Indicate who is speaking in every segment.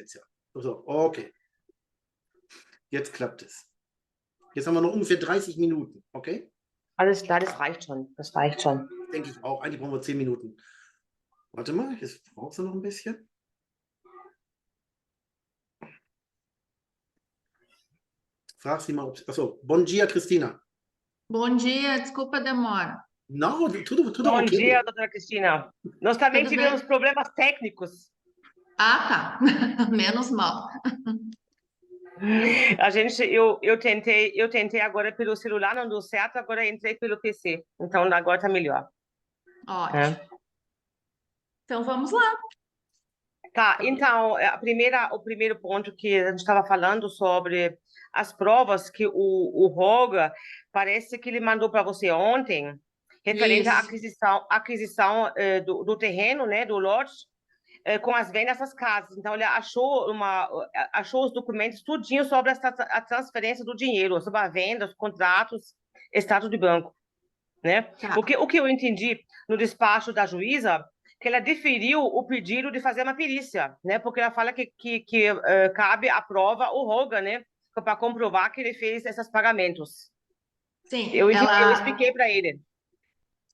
Speaker 1: jetzt ja. So, okay. Jetzt klappt es. Jetzt haben wir noch ungefähr 30 Minuten, okay?
Speaker 2: Alles klar, das reicht schon. Das reicht schon.
Speaker 1: Denke ich auch. Eigentlich brauchen wir 10 Minuten. Warte mal, jetzt brauchst du noch ein bisschen. Frag sie mal, ob... Achso, bom dia, Cristina.
Speaker 3: Bom dia, desculpa a demora.
Speaker 1: Não, tudo
Speaker 2: Bom
Speaker 1: ok.
Speaker 2: dia, doutora Cristina. Nós também
Speaker 3: Tudo
Speaker 2: tivemos
Speaker 3: bem?
Speaker 2: problemas técnicos.
Speaker 3: Ah, tá. Menos mal.
Speaker 2: Eu tentei agora pelo celular, não deu certo, agora entrei pelo PC. Então agora tá melhor.
Speaker 3: Ótimo. Então vamos lá.
Speaker 2: Tá, então, o primeiro ponto que a gente estava falando sobre as provas que o Roga, parece que ele mandou para você ontem, referente à aquisição do terreno, né, do lote, com as vendas das casas. Então, ele achou os documentos tudinho sobre a transferência do dinheiro, sobre a venda, os contratos, status de banco, né?
Speaker 3: Tá.
Speaker 2: Porque o que eu entendi no despacho da juíza, que ela deferiu o pedido de fazer uma perícia, né? Porque ela fala que cabe a prova o Roga, né? Para comprovar que ele fez esses pagamentos.
Speaker 3: Sim,
Speaker 2: Eu expliquei para ele.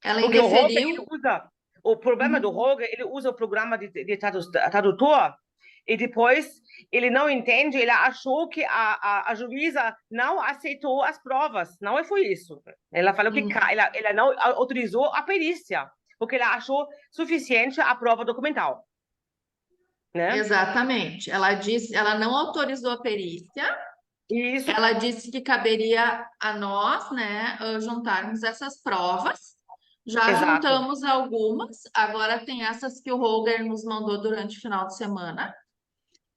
Speaker 3: Ela
Speaker 2: Porque o Roga,
Speaker 3: indeferiu.
Speaker 2: ele usa... O problema do Roga, ele usa o programa de tradutor e depois ele não entende, ele achou que a juíza não aceitou as provas. Não foi isso. Ela falou que ela não autorizou a perícia, porque ela achou suficiente a prova documental. Né?
Speaker 3: Exatamente. Ela não autorizou a perícia.
Speaker 2: Isso.
Speaker 3: Ela disse que caberia a nós, né, juntarmos essas provas. Já
Speaker 2: Exato.
Speaker 3: juntamos algumas, agora tem essas que o Roger nos mandou durante o final de semana,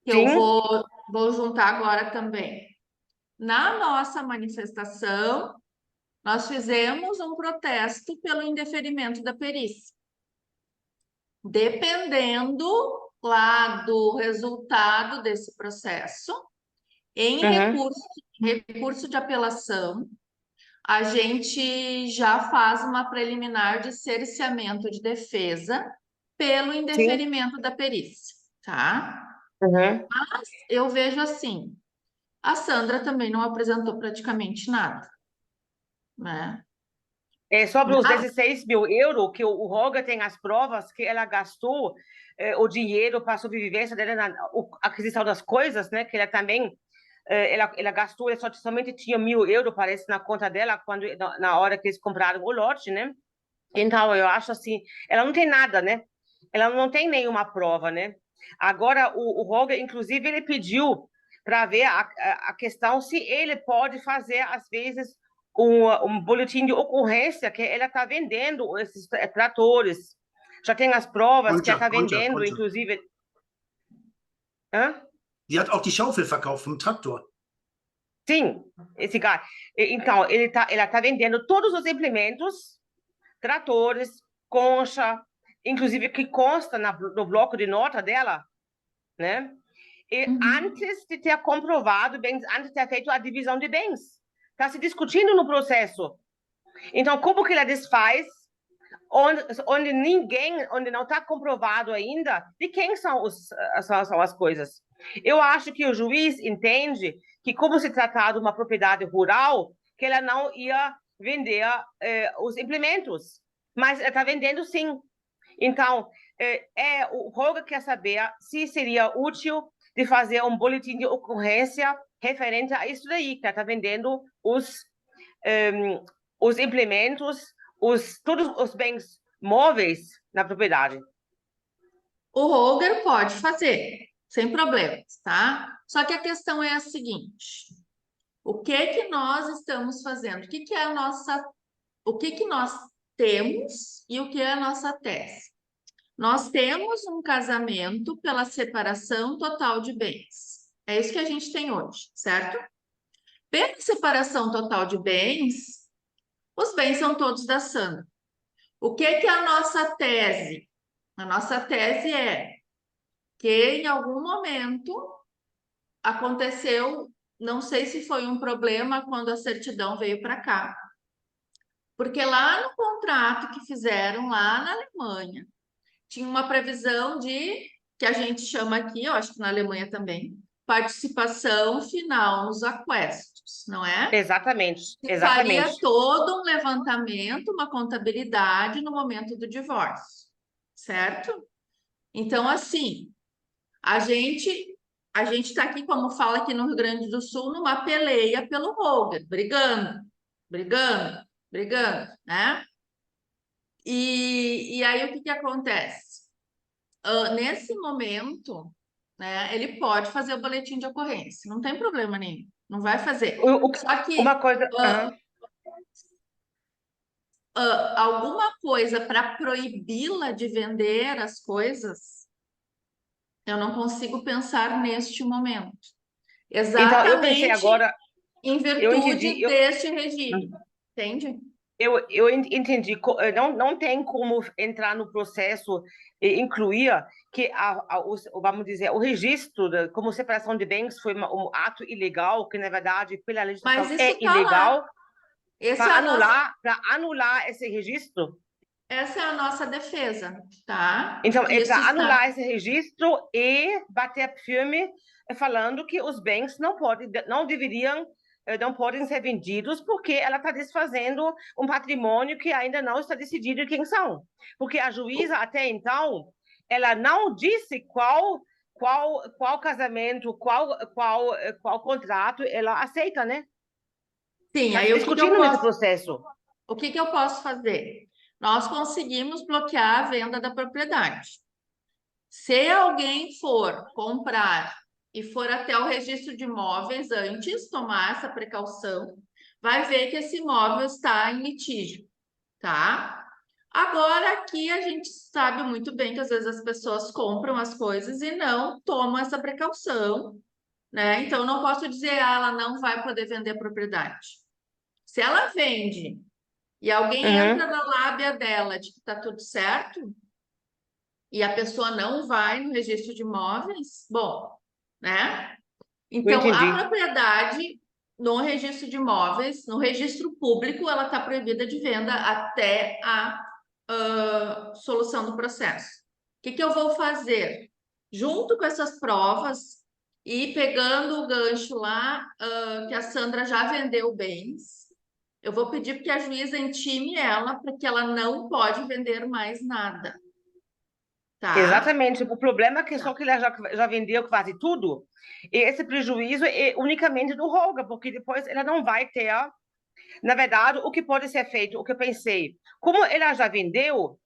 Speaker 3: que
Speaker 2: Sim.
Speaker 3: eu vou juntar agora também. Na nossa manifestação, nós fizemos um protesto pelo indeferimento da perícia. Dependendo lá do resultado desse processo, em recurso de apelação, a gente já faz uma preliminar de cerceamento de defesa pelo indeferimento da perícia, tá? Mas eu vejo assim, a Sandra também não apresentou praticamente nada, né?
Speaker 2: Sobre os 16 mil euros, que o Roga tem as provas que ela gastou o dinheiro para a sobrevivência dela na aquisição das coisas, né? Que ela também... ela gastou, ela somente tinha 1.000 euros, parece, na conta dela, na hora que eles compraram o lote, né? Então, eu acho assim, ela não tem nada, né? Ela não tem nenhuma prova, né? Agora, o Roger, inclusive, ele pediu para ver a questão se ele pode fazer, às vezes, um boletim de ocorrência que ela está vendendo esses tratores. Já tem as provas que ela está vendendo, inclusive... Hã?
Speaker 1: Die hat auch die Schaufel verkauft vom Traktor.
Speaker 2: Sim, esse cara. Então, ela tá vendendo todos os implementos, tratores, concha, inclusive que consta no bloco de nota dela, né? E antes de ter comprovado bens, antes de ter feito a divisão de bens. Está se discutindo no processo. Então, como que ela desfaz, onde não está comprovado ainda, de quem são as coisas? Eu acho que o juiz entende que, como se tratar de uma propriedade rural, que ela não ia vender os implementos, mas ela está vendendo sim. Então, o Roger quer saber se seria útil de fazer um boletim de ocorrência referente a isso daí, que ela está vendendo os implementos, todos os bens móveis na propriedade.
Speaker 3: O Roger pode fazer, sem problemas, tá? Só que a questão é a seguinte: o que nós estamos fazendo? O que é o que nós temos e o que é a nossa tese? Nós temos um casamento pela separação total de bens. É isso que a gente tem hoje, certo? Pela separação total de bens, os bens são todos da Sandra. O que é a nossa tese? A nossa tese é que em algum momento aconteceu, não sei se foi um problema quando a certidão veio para cá, porque lá no contrato que fizeram lá na Alemanha, tinha uma previsão de que a gente chama aqui, eu acho que na Alemanha também, participação final nos aquestos, não é?
Speaker 2: Exatamente,
Speaker 3: Se
Speaker 2: exatamente.
Speaker 3: faria todo um levantamento, uma contabilidade no momento do divórcio, certo? Então, assim, a gente está aqui, como fala aqui no Rio Grande do Sul, numa peleia pelo Holger, brigando, brigando, brigando, né? E aí o que que acontece? Nesse momento, né, ele pode fazer o boletim de ocorrência, não tem problema nenhum, não vai fazer. Só que
Speaker 2: Uma coisa.
Speaker 3: alguma coisa para proibi-la de vender as coisas, eu não consigo pensar neste momento.
Speaker 2: Então, eu pensei
Speaker 3: Exatamente
Speaker 2: agora,
Speaker 3: em
Speaker 2: eu entendi,
Speaker 3: virtude deste regime, entende?
Speaker 2: eu entendi. Não tem como entrar no processo e incluir que, vamos dizer, o registro como separação de bens foi um ato ilegal, que, na verdade, pela legislação
Speaker 3: Mas isso
Speaker 2: é
Speaker 3: está lá.
Speaker 2: ilegal,
Speaker 3: Essa é a nossa,
Speaker 2: para anular esse registro.
Speaker 3: essa é a nossa defesa, tá?
Speaker 2: Então, é
Speaker 3: Isso
Speaker 2: para
Speaker 3: está.
Speaker 2: anular esse registro e bater firme falando que os bens não deveriam, não podem ser vendidos porque ela está desfazendo um patrimônio que ainda não está decidido quem são. Porque a juíza, até então, ela não disse qual casamento, qual contrato ela aceita, né?
Speaker 3: Sim,
Speaker 2: Está
Speaker 3: aí
Speaker 2: se discutindo nesse processo.
Speaker 3: o que que eu posso fazer? Nós conseguimos bloquear a venda da propriedade. Se alguém for comprar e for até o registro de imóveis antes, tomar essa precaução, vai ver que esse imóvel está em litígio, tá? Agora, aqui a gente sabe muito bem que às vezes as pessoas compram as coisas e não tomam essa precaução, né? Então, eu não posso dizer, ela não vai poder vender a propriedade. Se ela vende e alguém entra
Speaker 2: Uhum.
Speaker 3: na lábia dela de que está tudo certo, e a pessoa não vai no registro de imóveis, bom, né?
Speaker 2: Eu
Speaker 3: Então, a
Speaker 2: entendi.
Speaker 3: propriedade no registro de imóveis, no registro público, ela está proibida de venda até a solução do processo. O que que eu vou fazer? Junto com essas provas e pegando o gancho lá, que a Sandra já vendeu bens, eu vou pedir que a juíza intime ela, porque ela não pode vender mais nada, tá?
Speaker 2: Exatamente. O problema é que só
Speaker 3: Tá.
Speaker 2: que ele já vendeu quase tudo. E esse prejuízo é unicamente do Holger, porque depois ela não vai ter. Na verdade, o que pode ser feito, o que eu pensei, como ela já vendeu,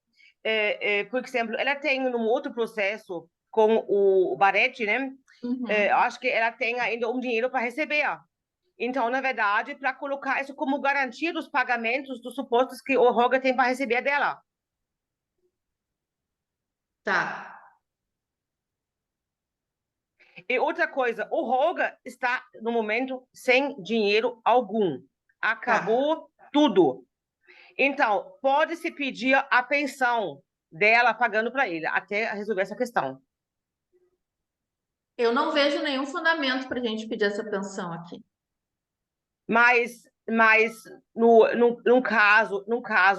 Speaker 2: por exemplo, ela tem um outro processo com o Baretti, né? Eu
Speaker 3: Uhum.
Speaker 2: acho que ela tem ainda um dinheiro para receber. Então, na verdade, para colocar isso como garantia dos pagamentos dos supostos que o Holger tem para receber dela.
Speaker 3: Tá.
Speaker 2: E outra coisa, o Holger está, no momento, sem dinheiro algum.
Speaker 3: Tá.
Speaker 2: Acabou tudo. Então, pode-se pedir a pensão dela pagando para ele, até resolver essa questão.
Speaker 3: Eu não vejo nenhum fundamento para a gente pedir essa pensão aqui.
Speaker 2: Mas num caso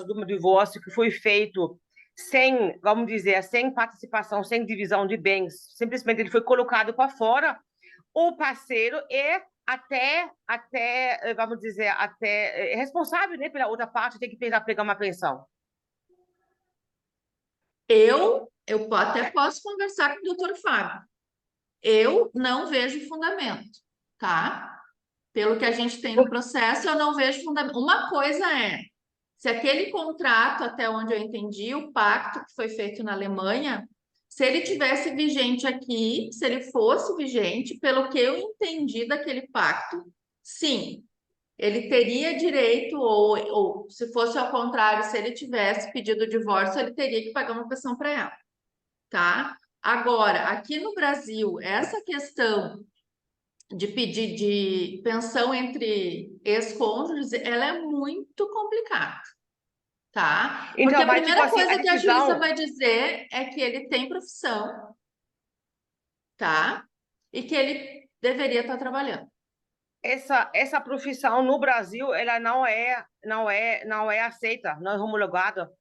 Speaker 2: do divórcio que foi feito sem, vamos dizer, sem participação, sem divisão de bens, simplesmente ele foi colocado para fora, o parceiro é vamos dizer, até responsável, né, pela outra parte, tem que pegar uma pensão.
Speaker 3: Eu até posso conversar com o doutor Fábio. Eu não vejo fundamento, tá? Pelo que a gente tem no processo, eu não vejo fundamento. Uma coisa é, se aquele contrato, até onde eu entendi, o pacto que foi feito na Alemanha, se ele tivesse vigente aqui, se ele fosse vigente, pelo que eu entendi daquele pacto, sim, ele teria direito, ou se fosse ao contrário, se ele tivesse pedido o divórcio, ele teria que pagar uma pensão para ela, tá? Agora, aqui no Brasil, essa questão de pedir de pensão entre ex-cônjuges, ela é muito complicada, tá? Porque
Speaker 2: Então,
Speaker 3: a
Speaker 2: mas, tipo
Speaker 3: primeira
Speaker 2: assim, a
Speaker 3: coisa que a juíza
Speaker 2: decisão,
Speaker 3: vai dizer é que ele tem profissão, tá? E que ele deveria estar trabalhando.
Speaker 2: essa profissão no Brasil, ela não é aceita, não é homologada.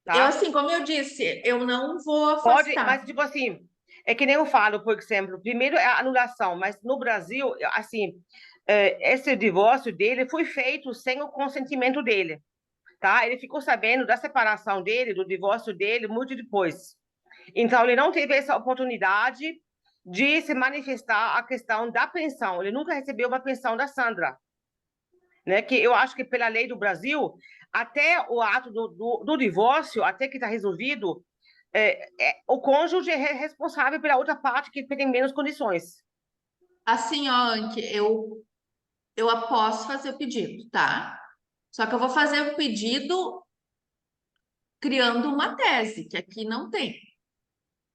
Speaker 2: tá?
Speaker 3: assim, como eu disse, eu não vou
Speaker 2: Pode,
Speaker 3: afastar.
Speaker 2: mas tipo assim, é que nem eu falo, por exemplo, primeiro é a anulação, mas no Brasil, assim, esse divórcio dele foi feito sem o consentimento dele, tá? Ele ficou sabendo da separação dele, do divórcio dele, muito depois. Então, ele não teve essa oportunidade de se manifestar a questão da pensão. Ele nunca recebeu uma pensão da Sandra, né? Que eu acho que pela lei do Brasil, até o ato do divórcio, até que está resolvido, o cônjuge é responsável pela outra parte que tem menos condições.
Speaker 3: Assim, ó, Anke, eu posso fazer o pedido, tá? Só que eu vou fazer o pedido criando uma tese, que aqui não tem.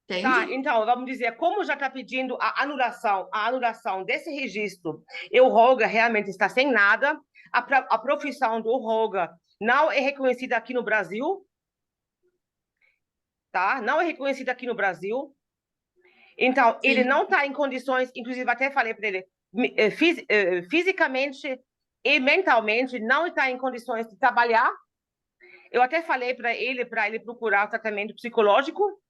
Speaker 2: Tá,
Speaker 3: Entende?
Speaker 2: então, vamos dizer, como já está pedindo a anulação desse registro, e o Roga realmente está sem nada, a profissão do Roga não é reconhecida aqui no Brasil, tá? Não é reconhecida aqui no Brasil. Então, ele
Speaker 3: Sim.
Speaker 2: não está em condições, inclusive até falei para ele, fisicamente e mentalmente, não está em condições de trabalhar. Eu até falei para ele procurar tratamento psicológico,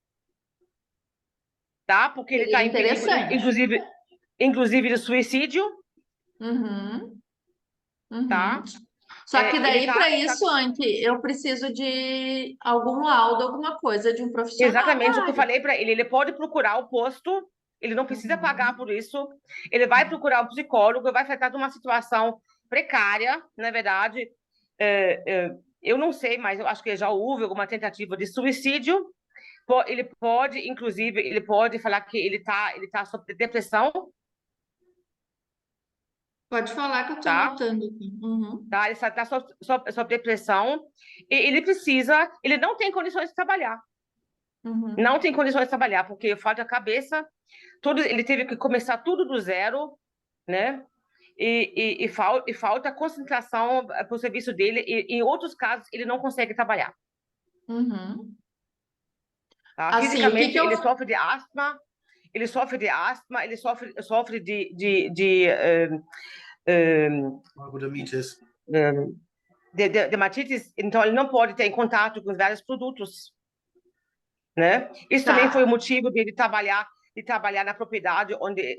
Speaker 2: tá? Porque ele
Speaker 3: Seria
Speaker 2: está em perigo,
Speaker 3: interessante.
Speaker 2: inclusive de suicídio,
Speaker 3: Uhum, uhum.
Speaker 2: tá?
Speaker 3: Só que
Speaker 2: Ele
Speaker 3: daí, para
Speaker 2: tá
Speaker 3: isso, Anke, eu preciso de algum laudo, alguma coisa de um profissional
Speaker 2: exatamente o
Speaker 3: da
Speaker 2: que eu
Speaker 3: área.
Speaker 2: falei para ele. Ele pode procurar o posto, ele não precisa pagar
Speaker 3: Uhum.
Speaker 2: por isso. Ele vai procurar um psicólogo, vai tratar de uma situação precária, na verdade. Eu não sei, mas eu acho que já houve alguma tentativa de suicídio. Ele pode, inclusive, ele pode falar que ele tá sob depressão,
Speaker 3: Pode falar que eu estou
Speaker 2: tá?
Speaker 3: anotando aqui. Uhum,
Speaker 2: Tá? Ele está sob depressão e ele não tem condições de trabalhar.
Speaker 3: uhum.
Speaker 2: Não tem condições de trabalhar, porque falta a cabeça, ele teve que começar tudo do zero, né? E falta concentração para o serviço dele, e em outros casos ele não consegue trabalhar.
Speaker 3: Uhum.
Speaker 2: Tá?
Speaker 3: Assim, o que que
Speaker 2: Fisicamente,
Speaker 3: eu.
Speaker 2: ele sofre eh,
Speaker 1: Neurodermitis.
Speaker 2: dermatites, então ele não pode ter contato com vários produtos, né? Isso também foi o
Speaker 3: Tá.
Speaker 2: motivo dele de trabalhar na propriedade onde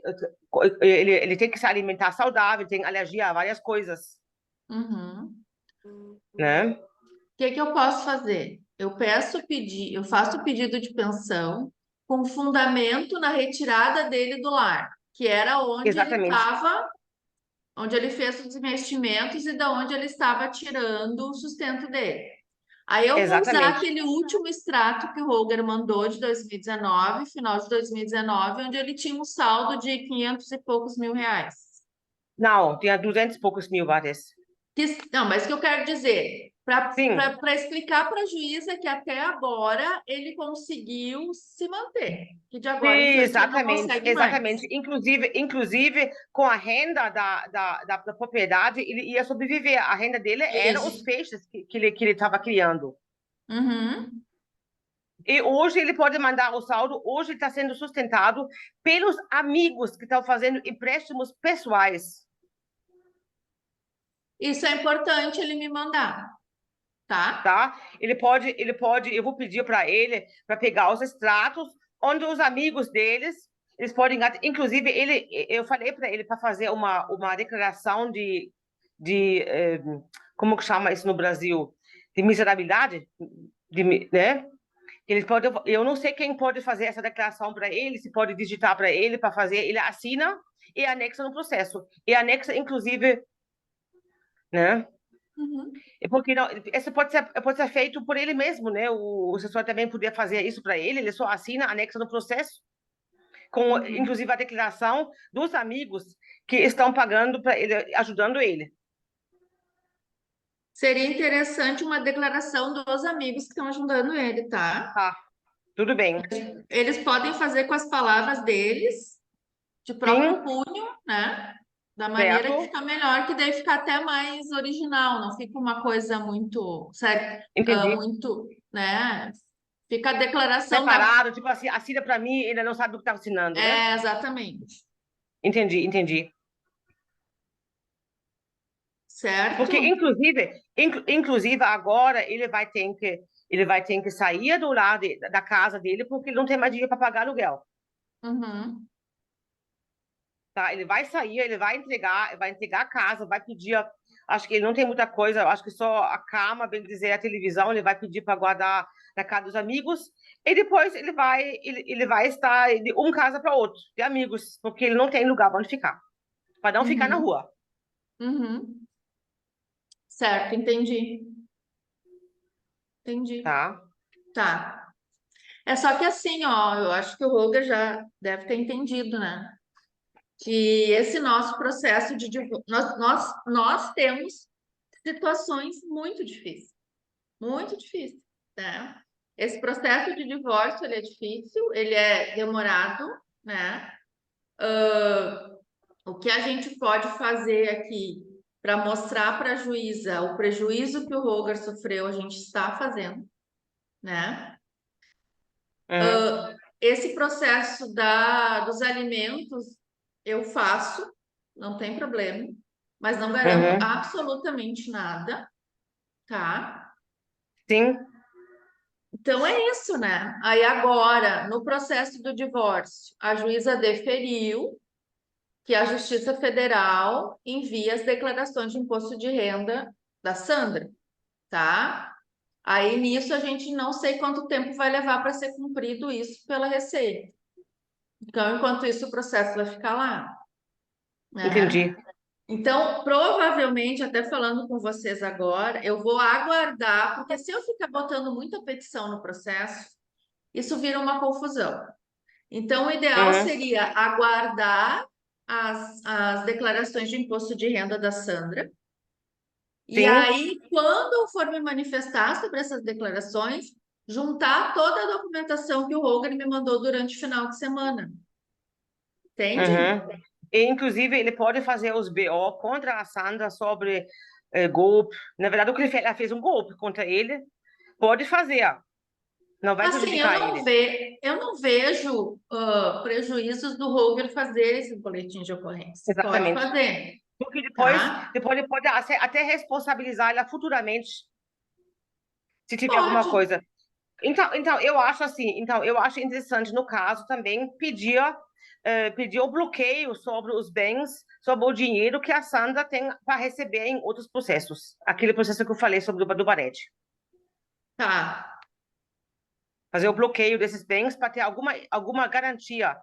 Speaker 2: ele tem que se alimentar saudável, tem alergia a várias coisas,
Speaker 3: Uhum.
Speaker 2: né?
Speaker 3: O que que eu posso fazer? Eu faço o pedido de pensão com fundamento na retirada dele do lar, que era onde ele
Speaker 2: Exatamente,
Speaker 3: estava, onde ele fez os investimentos e da onde ele estava tirando o sustento dele. Aí eu vou usar
Speaker 2: exatamente.
Speaker 3: aquele último extrato que o Roger mandou de 2019, final de 2019, onde ele tinha um saldo de 500 e poucos mil reais.
Speaker 2: Não, tinha 200 e poucos mil watts.
Speaker 3: Não, mas o que eu quero dizer,
Speaker 2: Sim,
Speaker 3: para explicar para a juíza que até agora ele conseguiu se manter, que de agora em diante ele não
Speaker 2: exatamente,
Speaker 3: consegue mais.
Speaker 2: exatamente. Inclusive com a renda da propriedade, ele ia sobreviver. A renda dele era os
Speaker 3: Isso.
Speaker 2: peixes que ele estava criando.
Speaker 3: Uhum.
Speaker 2: E hoje ele pode mandar o saldo, hoje está sendo sustentado pelos amigos que estão fazendo empréstimos pessoais,
Speaker 3: Isso é importante ele me mandar, tá?
Speaker 2: tá? Eu vou pedir para ele para pegar os extratos onde os amigos deles, eles podem, inclusive eu falei para ele para fazer uma declaração de como que chama isso no Brasil? De miserabilidade, né? Ele pode, eu não sei quem pode fazer essa declaração para ele, se pode digitar para ele para fazer, ele assina e anexa no processo. E anexa, inclusive, né?
Speaker 3: Uhum.
Speaker 2: Porque não, isso pode ser feito por ele mesmo, né? O assessor também poderia fazer isso para ele só assina, anexa no processo, com
Speaker 3: Uhum.
Speaker 2: inclusive a declaração dos amigos que estão pagando para ele, ajudando ele.
Speaker 3: Seria interessante uma declaração dos amigos que estão ajudando ele, tá?
Speaker 2: Tá, tudo bem.
Speaker 3: Eles podem fazer com as palavras deles, de próprio
Speaker 2: Sim,
Speaker 3: punho, né? Da maneira que
Speaker 2: certo?
Speaker 3: fica melhor, que daí fica até mais original, não fica uma coisa muito, sério,
Speaker 2: Entendi.
Speaker 3: muito, né? Fica a declaração da.
Speaker 2: Separado, tipo assim, assina para mim, ele não sabe o que está assinando, né?
Speaker 3: É, exatamente.
Speaker 2: Entendi, entendi. Porque,
Speaker 3: Certo?
Speaker 2: inclusive agora ele vai ter que. Ele vai ter que sair do lar da casa dele porque ele não tem mais dinheiro para pagar aluguel.
Speaker 3: Uhum.
Speaker 2: Tá? Ele vai sair, ele vai entregar a casa, vai pedir. Acho que ele não tem muita coisa, acho que só a cama, bem dizer, a televisão, ele vai pedir para guardar na casa dos amigos. E depois ele vai estar de um casa para outro, de amigos, porque ele não tem lugar onde ficar, para não ficar na
Speaker 3: Uhum.
Speaker 2: rua.
Speaker 3: Uhum. Certo, entendi. Entendi.
Speaker 2: Tá?
Speaker 3: Tá. É só que assim, ó, eu acho que o Roger já deve ter entendido, né? Que esse nosso processo de divórcio, nós temos situações muito difíceis, né? Esse processo de divórcio, ele é difícil, ele é demorado, né? O que a gente pode fazer aqui para mostrar para a juíza o prejuízo que o Roger sofreu, a gente está fazendo, né? Esse processo dos alimentos eu faço, não tem problema, mas não garanto absolutamente nada, tá?
Speaker 2: Sim.
Speaker 3: Então é isso, né? Aí agora, no processo do divórcio, a juíza deferiu que a Justiça Federal envia as declarações de imposto de renda da Sandra, tá? Aí nisso a gente não sei quanto tempo vai levar para ser cumprido isso pela Receita. Então, enquanto isso, o processo vai ficar lá, né?
Speaker 2: Entendi.
Speaker 3: Então, provavelmente, até falando com vocês agora, eu vou aguardar, porque se eu ficar botando muita petição no processo, isso vira uma confusão. Então, o ideal seria aguardar as declarações de imposto de renda da Sandra. E
Speaker 2: Sim.
Speaker 3: aí, quando eu for me manifestar sobre essas declarações, juntar toda a documentação que o Roger me mandou durante o final de semana. Entende?
Speaker 2: E, inclusive, ele pode fazer os BO contra a Sandra sobre golpe. Na verdade, o que ela fez um golpe contra ele. Pode fazer. Não vai
Speaker 3: Assim,
Speaker 2: prejudicar ele.
Speaker 3: eu não vejo prejuízos do Roger fazer esse boletim de ocorrência.
Speaker 2: Exatamente.
Speaker 3: Pode fazer.
Speaker 2: Porque depois
Speaker 3: Tá?
Speaker 2: ele pode até responsabilizar ela futuramente, se tiver
Speaker 3: Pode.
Speaker 2: alguma coisa. Então, eu acho assim, eu acho interessante, no caso, também pedir o bloqueio sobre os bens, sobre o dinheiro que a Sandra tem para receber em outros processos. Aquele processo que eu falei sobre do Barete.
Speaker 3: Tá.
Speaker 2: Fazer o bloqueio desses bens para ter alguma garantia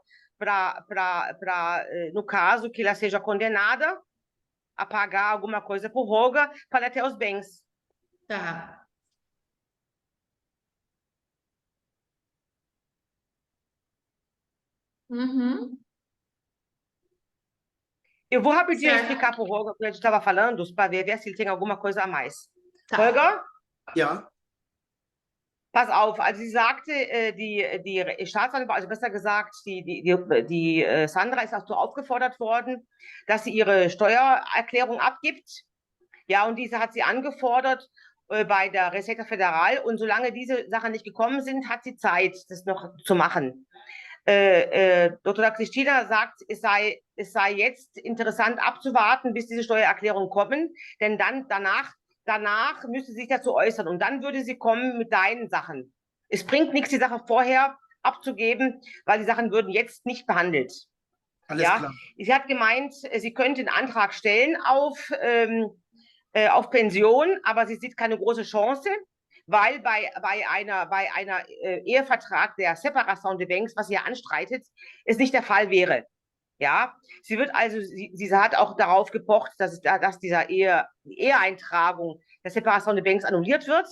Speaker 2: no caso que ela seja condenada a pagar alguma coisa por Roga para ter os bens.
Speaker 3: Tá. Uhum.
Speaker 2: Eu vou rapidinho
Speaker 3: Certo.
Speaker 2: explicar para o Roga o que a gente estava falando, para ver se ele tem alguma coisa a mais.
Speaker 3: Tá.
Speaker 2: Holger?
Speaker 1: Ja.
Speaker 2: Pass auf, also sie sagte, die Staatsanwältin, also besser gesagt, die Sandra ist dazu aufgefordert worden, dass sie ihre Steuererklärung abgibt. Ja, und diese hat sie angefordert bei der Receita Federal. Und solange diese Sachen nicht gekommen sind, hat sie Zeit, das noch zu machen. Dr. Christina sagt, es sei jetzt interessant abzuwarten, bis diese Steuererklärungen kommen, denn dann danach müsste sie sich dazu äußern und dann würde sie kommen mit deinen Sachen. Es bringt nichts, die Sache vorher abzugeben, weil die Sachen würden jetzt nicht behandelt.
Speaker 1: Alles klar.
Speaker 2: Sie hat gemeint, sie könnte einen Antrag stellen auf Pension, aber sie sieht keine große Chance, weil bei einer Ehevertrag der Separation des Banks, was sie ja anstreitet, es nicht der Fall wäre. Ja, sie hat auch darauf gepocht, dass dieser Eheeintragung der Separation des Banks annulliert wird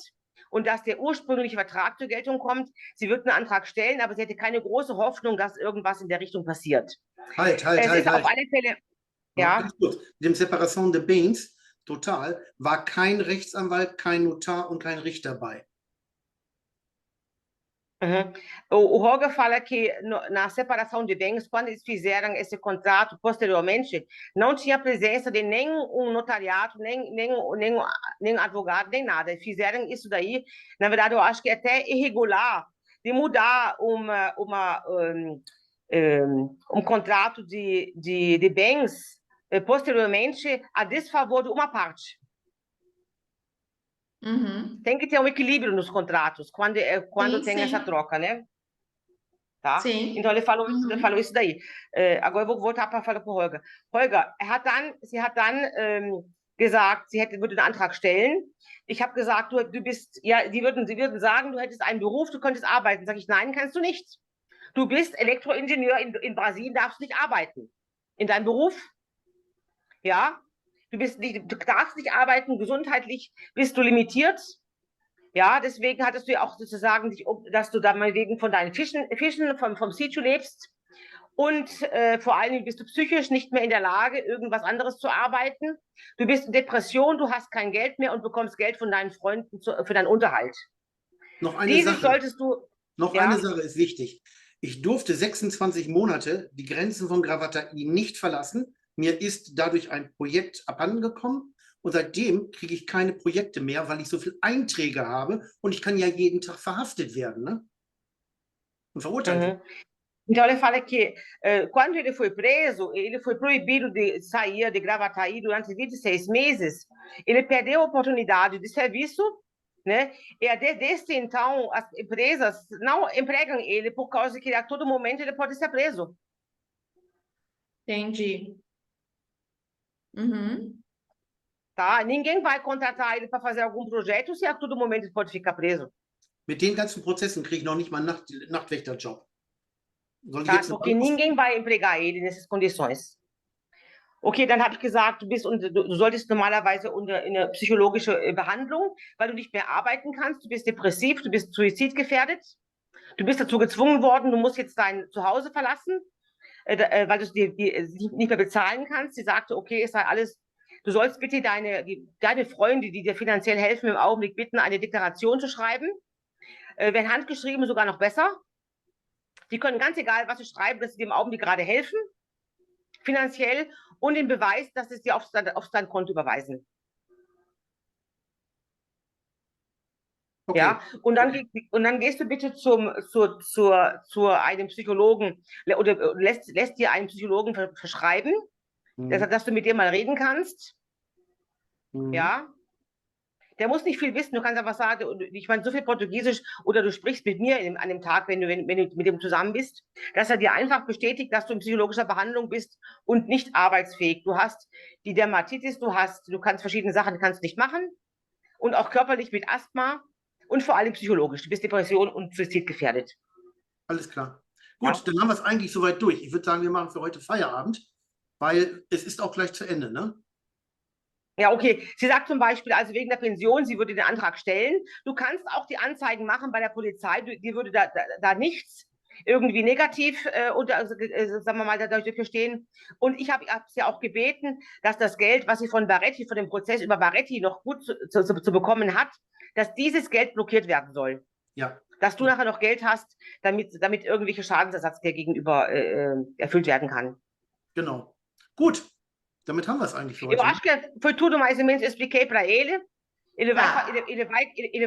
Speaker 2: und dass der ursprüngliche Vertrag zur Geltung kommt. Sie wird einen Antrag stellen, aber sie hätte keine große Hoffnung, dass irgendwas in der Richtung passiert.
Speaker 1: Halt.
Speaker 2: Auf alle Fälle, ja.
Speaker 1: Ganz kurz. Mit dem Separation des Banks, total, war kein Rechtsanwalt, kein Notar und kein Richter bei.
Speaker 2: O Roger fala que na separação de bens, quando eles fizeram esse contrato posteriormente, não tinha presença de nenhum notariado, nem advogado, nem nada. Eles fizeram isso daí, na verdade, eu acho que é até irregular de mudar contrato de bens posteriormente a desfavor de uma parte.
Speaker 3: Uhum.
Speaker 2: Tem que ter um equilíbrio nos contratos quando
Speaker 3: Sim,
Speaker 2: tem essa
Speaker 3: sim.
Speaker 2: troca, né? Tá?
Speaker 3: Sim.
Speaker 2: Então ele
Speaker 3: Mhm.
Speaker 2: falou isso daí. Agora eu vou voltar para falar pro Holger. Holger, sie hat dann gesagt, würde den Antrag stellen. Ich habe gesagt, du bist, ja, sie würden sagen, du hättest einen Beruf, du könntest arbeiten. Sag ich, nein, kannst du nicht. Du bist Elektroingenieur, in Brasilien darfst nicht arbeiten. In deinem Beruf, ja, du darfst nicht arbeiten, gesundheitlich bist du limitiert. Ja, deswegen hattest du ja auch sozusagen, dass du da mal wegen von deinen Fischen vom Situ lebst. Und vor allen Dingen bist du psychisch nicht mehr in der Lage, irgendwas anderes zu arbeiten. Du bist in Depression, du hast kein Geld mehr und bekommst Geld von deinen Freunden für deinen Unterhalt.
Speaker 1: Noch eine
Speaker 2: Dieses
Speaker 1: Sache.
Speaker 2: solltest du.
Speaker 1: Noch eine Sache ist wichtig. Ich durfte 26 Monate die Grenzen von Gravataí nicht verlassen. Mir ist dadurch ein Projekt abhandengekommen und seitdem kriege ich keine Projekte mehr, weil ich so viele Einträge habe und ich kann ja jeden Tag verhaftet werden, ne? Und verurteilt werden.
Speaker 2: Então ele fala que quando ele foi preso, ele foi proibido de sair de Gravataí durante 26 meses. Ele perdeu a oportunidade de serviço, né? E desde então as empresas não empregam ele por causa que a todo momento ele pode ser preso.
Speaker 3: Entendi. Uhum.
Speaker 2: Tá? Ninguém vai contratar ele para fazer algum projeto se a todo momento ele pode ficar preso.
Speaker 1: Mit den ganzen Prozessen kriege ich noch nicht mal einen Nachtwächterjob. Soll ich
Speaker 2: Tá?
Speaker 1: jetzt noch
Speaker 2: Porque ninguém vai empregar ele nessas condições. Okay, dann habe ich gesagt, du solltest normalerweise in eine psychologische Behandlung, weil du nicht mehr arbeiten kannst. Du bist depressiv, du bist suizidgefährdet. Du bist dazu gezwungen worden, du musst jetzt dein Zuhause verlassen, weil du es dir nicht mehr bezahlen kannst. Sie sagte, okay, es sei alles, du sollst bitte deine Freunde, die dir finanziell helfen, im Augenblick bitten, eine Deklaration zu schreiben. Wenn handgeschrieben, sogar noch besser. Die können ganz egal, was sie schreiben, dass sie dir im Augenblick gerade helfen, finanziell, und den Beweis, dass sie es dir auf dein Konto überweisen.
Speaker 1: Okay.
Speaker 2: Ja, und dann gehst du bitte zu einem Psychologen oder lässt dir einen Psychologen verschreiben, dass du mit dem mal reden kannst. Ja. Der muss nicht viel wissen, du kannst einfach sagen, ich meine, so viel Portugiesisch oder du sprichst mit mir an dem Tag, wenn du mit dem zusammen bist, dass er dir einfach bestätigt, dass du in psychologischer Behandlung bist und nicht arbeitsfähig. Du hast die Dermatitis, du kannst verschiedene Sachen kannst nicht machen und auch körperlich mit Asthma und vor allem psychologisch. Du bist Depression und Suizid gefährdet.
Speaker 1: Alles klar. Gut, ja. Dann haben wir es eigentlich soweit durch. Ich würde sagen, wir machen für heute Feierabend, weil es ist auch gleich zu Ende, ne?
Speaker 2: Ja, okay. Sie sagt zum Beispiel, also wegen der Pension, sie würde den Antrag stellen. Du kannst auch die Anzeigen machen bei der Polizei. Dir würde da nichts irgendwie negativ sagen wir mal, dadurch stehen. Und ich habe sie ja auch gebeten, dass das Geld, was sie von dem Prozess über Barretti noch gut zu bekommen hat, dass dieses Geld blockiert werden soll.
Speaker 1: Ja.
Speaker 2: Dass du nachher noch Geld hast, damit irgendwelche Schadensersatz dir gegenüber erfüllt werden kann.
Speaker 1: Genau. Gut. Damit haben wir es eigentlich für heute.
Speaker 2: Eu acho que foi tudo mais ou menos, expliquei para ele. Ele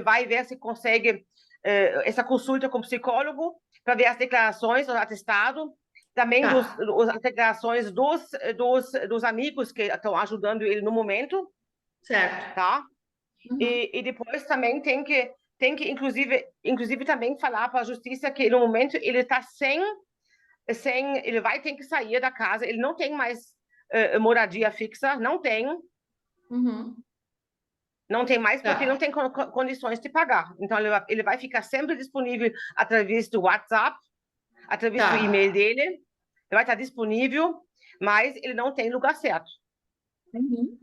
Speaker 2: vai ver se consegue essa consulta com o psicólogo para ver as declarações, o atestado, também as declarações dos amigos que estão ajudando ele no momento.
Speaker 3: Certo.
Speaker 2: Tá? Uhum. E depois também tem que inclusive também falar para a justiça que no momento ele está ele vai ter que sair da casa, ele não tem mais moradia fixa, não tem.
Speaker 3: Uhum.
Speaker 2: Não tem mais porque não tem condições de pagar. Então, ele vai ficar sempre disponível através do WhatsApp, através do e-mail dele. Ele vai estar disponível, mas ele não tem lugar certo.
Speaker 3: Uhum.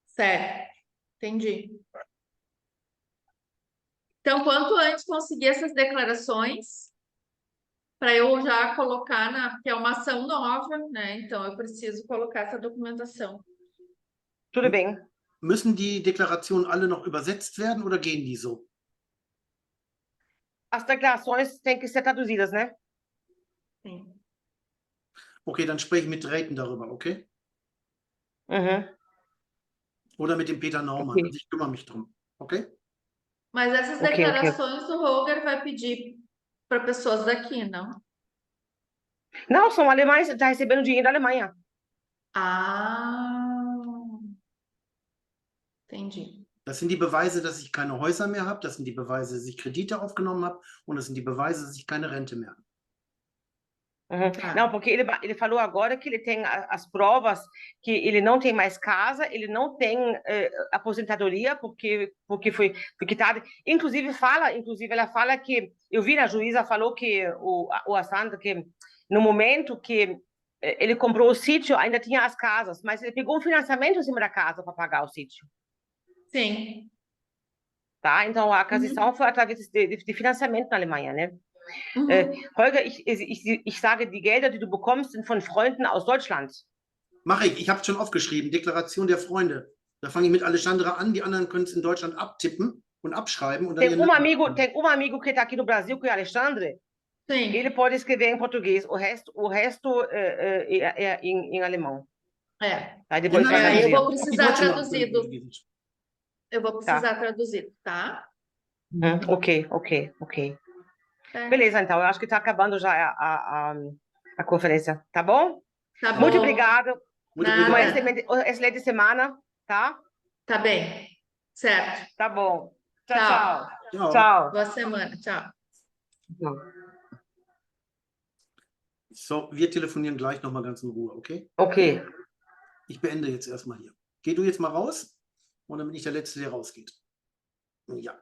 Speaker 3: Certo. Entendi. Então, quanto antes conseguir essas declarações, para eu já colocar porque é uma ação nova, né? Então eu preciso colocar essa documentação.
Speaker 2: Tudo bem.
Speaker 1: Müssen die Deklarationen alle noch übersetzt werden oder gehen die so?
Speaker 2: As declarações têm que ser traduzidas, né?
Speaker 3: Sim.
Speaker 1: Okay, dann spreche ich mit Drayton darüber, okay?
Speaker 2: Uhum.
Speaker 1: Oder mit dem Peter Naumann.
Speaker 2: Okay.
Speaker 1: Also ich kümmere mich drum, okay?
Speaker 3: Mas essas declarações o Holger vai pedir para pessoas daqui, não?
Speaker 2: Não, são alemães, está recebendo dinheiro da Alemanha.
Speaker 3: Ah, entendi.
Speaker 1: Das sind die Beweise, dass ich keine Häuser mehr habe. Das sind die Beweise, dass ich Kredite aufgenommen habe. Und das sind die Beweise, dass ich keine Rente mehr habe.
Speaker 2: Uhum. Não, porque ele falou agora que ele tem as provas que ele não tem mais casa, ele não tem aposentadoria porque foi quitado. Inclusive ela fala que eu vi na juíza falou que o Assange que no momento que ele comprou o sítio ainda tinha as casas, mas ele pegou um financiamento em cima da casa para pagar o sítio.
Speaker 3: Sim.
Speaker 2: Tá? Então a aquisição foi através de financiamento na Alemanha, né? Holger, ich sage, die Gelder, die du bekommst, sind von Freunden aus Deutschland.
Speaker 1: Mache ich habe es schon aufgeschrieben, Deklaration der Freunde. Da fange ich mit Alexandra an, die anderen können es in Deutschland abtippen und abschreiben. Und dann
Speaker 2: Tem um amigo que está aqui no Brasil, que é o Alexandre.
Speaker 3: Sim.
Speaker 2: Ele pode escrever em português, o resto é em alemão. Aí depois
Speaker 3: eu vou precisar traduzido. Eu vou precisar traduzido, tá?
Speaker 2: Ok. Beleza, então. Eu acho que está acabando já a conferência. Tá bom?
Speaker 3: Tá bom.
Speaker 2: Muito obrigado.
Speaker 1: Uma
Speaker 2: excelente semana, tá?
Speaker 3: Tá bem. Certo.
Speaker 2: Tá bom.
Speaker 3: Tchau.
Speaker 2: Tchau.
Speaker 3: Boa semana. Tchau.
Speaker 1: So, wir telefonieren gleich nochmal ganz in Ruhe, okay?
Speaker 2: Okay.
Speaker 1: Ich beende jetzt erstmal hier. Geh du jetzt mal raus und dann bin ich der Letzte, der rausgeht. Ja.